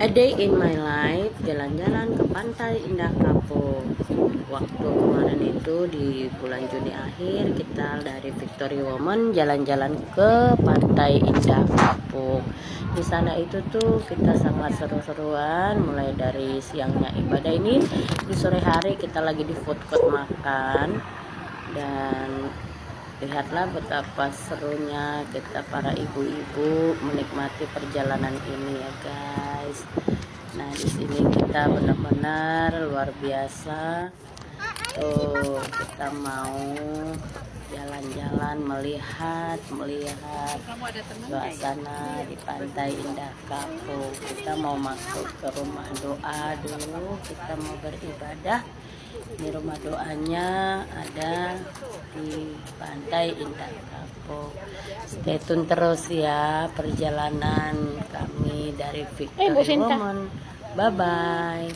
A day in my life, jalan-jalan ke Pantai Indah Kapuk. Waktu kemarin itu di bulan Juni akhir, kita dari Victory Woman jalan-jalan ke Pantai Indah Kapuk. Di sana itu tuh kita sangat seru-seruan, mulai dari siangnya ibadah ini, di sore hari kita lagi di food court makan, dan lihatlah betapa serunya kita para ibu-ibu menikmati perjalanan ini ya guys. Nah di sini kita benar-benar luar biasa. Tuh kita mau jalan-jalan melihat suasana di Pantai Indah Kapuk. Kita mau masuk ke rumah doa dulu, kita mau beribadah. Di rumah doanya ada di Pantai Indah Kapuk. Stay tune terus ya perjalanan kami dari Victory Woman. Bye bye.